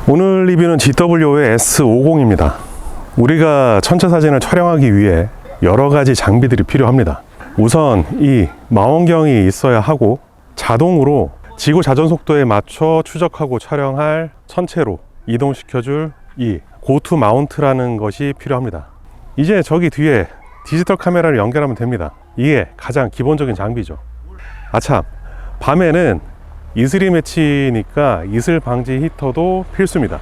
오늘 리뷰는 GW의 S50입니다. 우리가 천체 사진을 촬영하기 위해 여러 가지 장비들이 필요합니다. 우선 이 망원경이 있어야 하고, 자동으로 지구 자전 속도에 맞춰 추적하고 촬영할 천체로 이동시켜줄 이 고투 마운트라는 것이 필요합니다. 이제 저기 뒤에 디지털 카메라를 연결하면 됩니다. 이게 가장 기본적인 장비죠. 아참, 밤에는 이슬이 맺히니까 이슬 방지 히터도 필수입니다.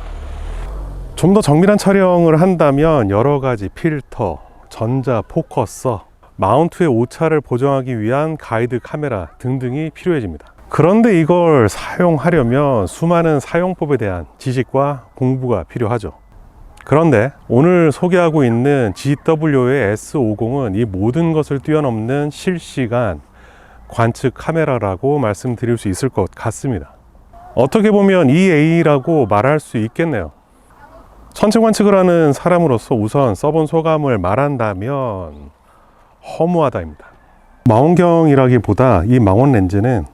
좀 더 정밀한 촬영을 한다면 여러 가지 필터, 전자 포커서, 마운트의 오차를 보정하기 위한 가이드 카메라 등등이 필요해집니다. 그런데 이걸 사용하려면 수많은 사용법에 대한 지식과 공부가 필요하죠. 그런데 오늘 소개하고 있는 GW의 S50은 이 모든 것을 뛰어넘는 실시간 관측 카메라라고 말씀드릴 수 있을 것 같습니다. 어떻게 보면 EA라고 말할 수 있겠네요. 천체 관측을 하는 사람으로서 우선 써본 소감을 말한다면 허무하다입니다. 망원경이라기보다 이 망원 렌즈는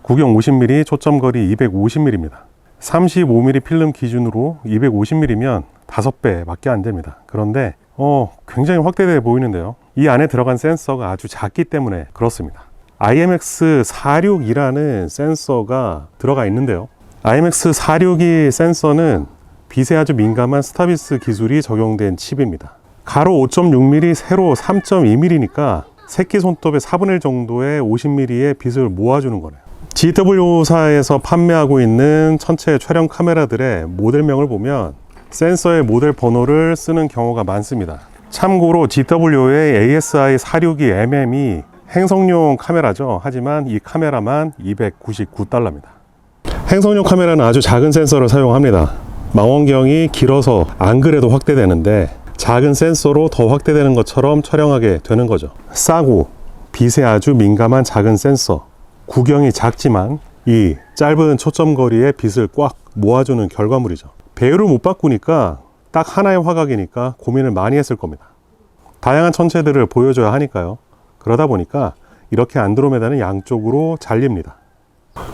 구경 50mm, 초점거리 250mm입니다. 35mm 필름 기준으로 250mm면 5배 밖에 안 됩니다. 그런데 굉장히 확대돼 보이는데요. 이 안에 들어간 센서가 아주 작기 때문에 그렇습니다. IMX462라는 센서가 들어가 있는데요. IMX462 센서는 빛에 아주 민감한 스타비스 기술이 적용된 칩입니다. 가로 5.6mm, 세로 3.2mm니까 새끼손톱의 4분의 1 정도의 50mm의 빛을 모아주는 거네요. GW사에서 판매하고 있는 천체 촬영 카메라들의 모델명을 보면 센서의 모델 번호를 쓰는 경우가 많습니다. 참고로 GW의 ASI462mm이 행성용 카메라죠. 하지만 이 카메라만 $299입니다. 행성용 카메라는 아주 작은 센서를 사용합니다. 망원경이 길어서 안 그래도 확대되는데 작은 센서로 더 확대되는 것처럼 촬영하게 되는 거죠. 싸고 빛에 아주 민감한 작은 센서, 구경이 작지만 이 짧은 초점거리의 빛을 꽉 모아주는 결과물이죠. 배율을 못 바꾸니까 딱 하나의 화각이니까 고민을 많이 했을 겁니다. 다양한 천체들을 보여줘야 하니까요. 그러다 보니까 이렇게 안드로메다는 양쪽으로 잘립니다.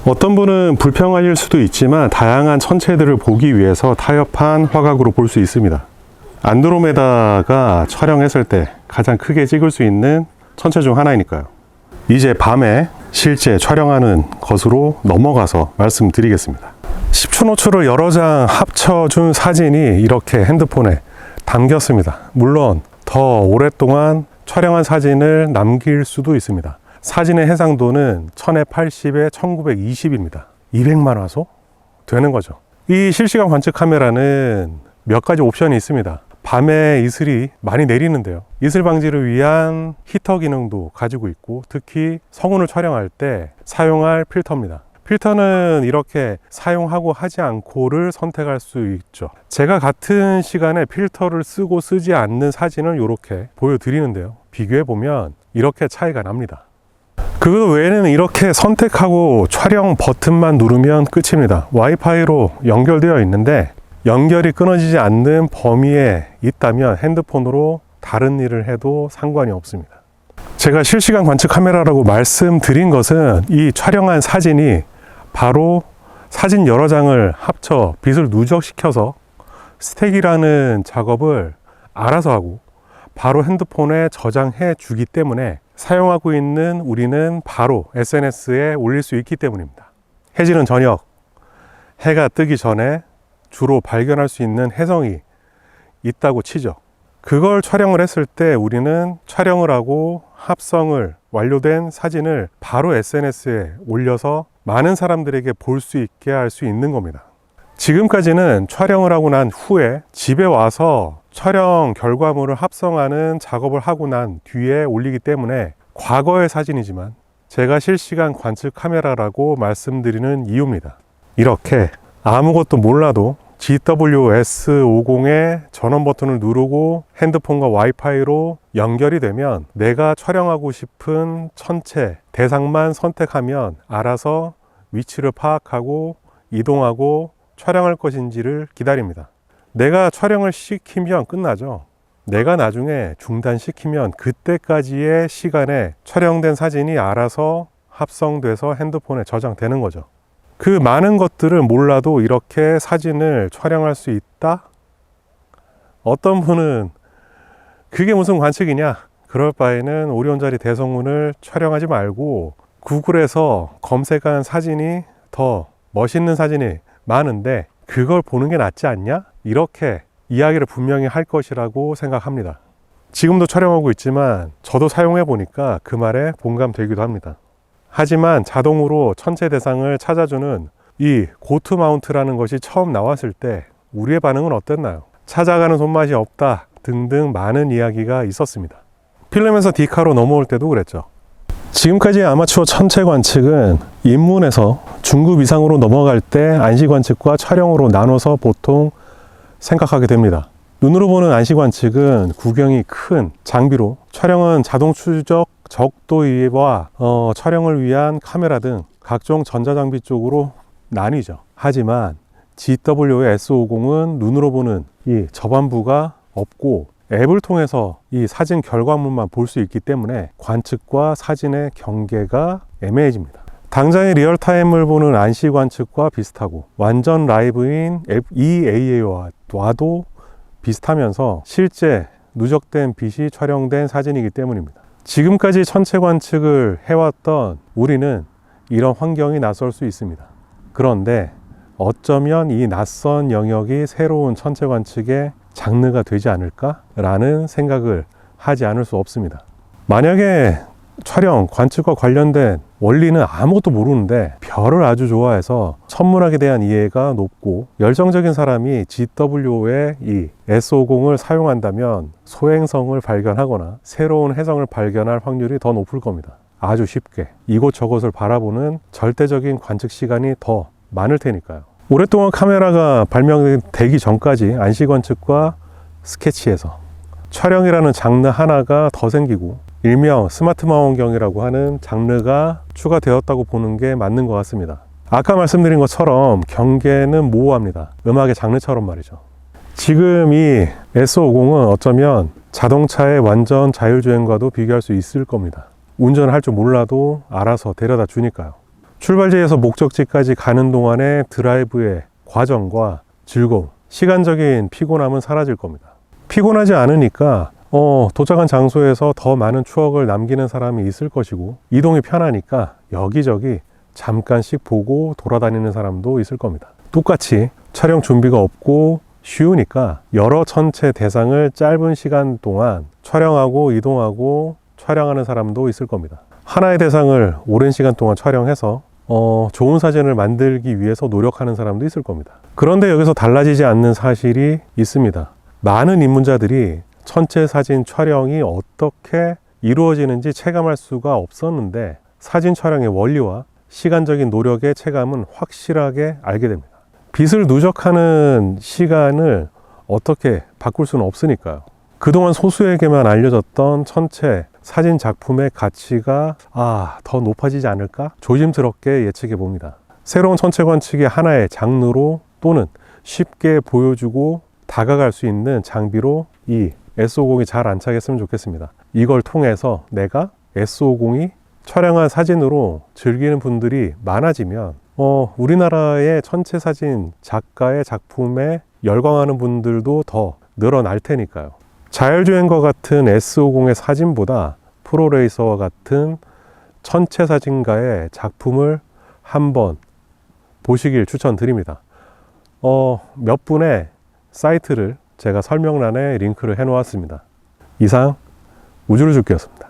어떤 분은 불평하실 수도 있지만 다양한 천체들을 보기 위해서 타협한 화각으로 볼 수 있습니다. 안드로메다가 촬영했을 때 가장 크게 찍을 수 있는 천체 중 하나이니까요. 이제 밤에 실제 촬영하는 것으로 넘어가서 말씀드리겠습니다. 10초노출을 여러 장 합쳐준 사진이 이렇게 핸드폰에 담겼습니다. 물론 더 오랫동안 촬영한 사진을 남길 수도 있습니다. 사진의 해상도는 1080에 1920입니다. 200만 화소 되는 거죠. 이 실시간 관측 카메라는 몇 가지 옵션이 있습니다. 밤에 이슬이 많이 내리는데요. 이슬 방지를 위한 히터 기능도 가지고 있고, 특히 성운을 촬영할 때 사용할 필터입니다. 필터는 이렇게 사용하고 하지 않고를 선택할 수 있죠. 제가 같은 시간에 필터를 쓰고 쓰지 않는 사진을 이렇게 보여드리는데요. 비교해 보면 이렇게 차이가 납니다. 그것 외에는 이렇게 선택하고 촬영 버튼만 누르면 끝입니다. 와이파이로 연결되어 있는데 연결이 끊어지지 않는 범위에 있다면 핸드폰으로 다른 일을 해도 상관이 없습니다. 제가 실시간 관측 카메라라고 말씀드린 것은 이 촬영한 사진이 바로 사진 여러 장을 합쳐 빛을 누적시켜서 스택이라는 작업을 알아서 하고 바로 핸드폰에 저장해 주기 때문에 사용하고 있는 우리는 바로 SNS에 올릴 수 있기 때문입니다. 해지는 저녁, 해가 뜨기 전에 주로 발견할 수 있는 혜성이 있다고 치죠. 그걸 촬영을 했을 때 우리는 촬영을 하고 합성을 완료된 사진을 바로 SNS에 올려서 많은 사람들에게 볼 수 있게 할 수 있는 겁니다. 지금까지는 촬영을 하고 난 후에 집에 와서 촬영 결과물을 합성하는 작업을 하고 난 뒤에 올리기 때문에 과거의 사진이지만 제가 실시간 관측 카메라라고 말씀드리는 이유입니다. 이렇게 아무것도 몰라도 GWS50의 전원 버튼을 누르고 핸드폰과 와이파이로 연결이 되면 내가 촬영하고 싶은 천체 대상만 선택하면 알아서 위치를 파악하고 이동하고 촬영할 것인지를 기다립니다. 내가 촬영을 시키면 끝나죠. 내가 나중에 중단시키면 그때까지의 시간에 촬영된 사진이 알아서 합성돼서 핸드폰에 저장되는 거죠. 그 많은 것들을 몰라도 이렇게 사진을 촬영할 수 있다? 어떤 분은 그게 무슨 관측이냐? 그럴 바에는 오리온자리 대성운을 촬영하지 말고 구글에서 검색한 사진이 더 멋있는 사진이 많은데 그걸 보는 게 낫지 않냐? 이렇게 이야기를 분명히 할 것이라고 생각합니다. 지금도 촬영하고 있지만 저도 사용해 보니까 그 말에 공감되기도 합니다. 하지만 자동으로 천체 대상을 찾아주는 이 고투 마운트라는 것이 처음 나왔을 때 우리의 반응은 어땠나요? 찾아가는 손맛이 없다 등등 많은 이야기가 있었습니다. 필름에서 디카로 넘어올 때도 그랬죠. 지금까지 아마추어 천체 관측은 입문에서 중급 이상으로 넘어갈 때 안시 관측과 촬영으로 나눠서 보통 생각하게 됩니다. 눈으로 보는 안시 관측은 구경이 큰 장비로, 촬영은 자동 추적, 적도와 촬영을 위한 카메라 등 각종 전자장비 쪽으로 나뉘죠. 하지만 GW의 S50은 눈으로 보는 이 접안부가 없고 앱을 통해서 이 사진 결과물만 볼 수 있기 때문에 관측과 사진의 경계가 애매해집니다. 당장의 리얼타임을 보는 안시 관측과 비슷하고 완전 라이브인 EAA와도 비슷하면서 실제 누적된 빛이 촬영된 사진이기 때문입니다. 지금까지 천체 관측을 해왔던 우리는 이런 환경이 낯설 수 있습니다. 그런데 어쩌면 이 낯선 영역이 새로운 천체 관측의 장르가 되지 않을까라는 생각을 하지 않을 수 없습니다. 만약에 촬영, 관측과 관련된 원리는 아무것도 모르는데 별을 아주 좋아해서 천문학에 대한 이해가 높고 열정적인 사람이 GW의 이 S50을 사용한다면 소행성을 발견하거나 새로운 해성을 발견할 확률이 더 높을 겁니다. 아주 쉽게 이곳저곳을 바라보는 절대적인 관측 시간이 더 많을 테니까요. 오랫동안 카메라가 발명되기 전까지 안시 관측과 스케치에서 촬영이라는 장르 하나가 더 생기고 일명 스마트 망원경이라고 하는 장르가 추가되었다고 보는 게 맞는 것 같습니다. 아까 말씀드린 것처럼 경계는 모호합니다. 음악의 장르처럼 말이죠. 지금 이 S50은 어쩌면 자동차의 완전 자율주행과도 비교할 수 있을 겁니다. 운전을 할 줄 몰라도 알아서 데려다 주니까요. 출발지에서 목적지까지 가는 동안의 드라이브의 과정과 즐거움, 시간적인 피곤함은 사라질 겁니다. 피곤하지 않으니까 도착한 장소에서 더 많은 추억을 남기는 사람이 있을 것이고 이동이 편하니까 여기저기 잠깐씩 보고 돌아다니는 사람도 있을 겁니다. 똑같이 촬영 준비가 없고 쉬우니까 여러 천체 대상을 짧은 시간 동안 촬영하고 이동하고 촬영하는 사람도 있을 겁니다. 하나의 대상을 오랜 시간 동안 촬영해서 좋은 사진을 만들기 위해서 노력하는 사람도 있을 겁니다. 그런데 여기서 달라지지 않는 사실이 있습니다. 많은 입문자들이 천체 사진 촬영이 어떻게 이루어지는지 체감할 수가 없었는데 사진 촬영의 원리와 시간적인 노력의 체감은 확실하게 알게 됩니다. 빛을 누적하는 시간을 어떻게 바꿀 수는 없으니까요. 그동안 소수에게만 알려졌던 천체 사진 작품의 가치가 더 높아지지 않을까? 조심스럽게 예측해 봅니다. 새로운 천체 관측의 하나의 장르로 또는 쉽게 보여주고 다가갈 수 있는 장비로 이 S50이 잘 안착했으면 좋겠습니다. 이걸 통해서 내가 S50이 촬영한 사진으로 즐기는 분들이 많아지면 우리나라의 천체 사진 작가의 작품에 열광하는 분들도 더 늘어날 테니까요. 자율주행과 같은 S50의 사진보다 프로레이서와 같은 천체 사진가의 작품을 한번 보시길 추천드립니다. 몇 분의 사이트를 제가 설명란에 링크를 해 놓았습니다. 이상 우주루즈기였습니다.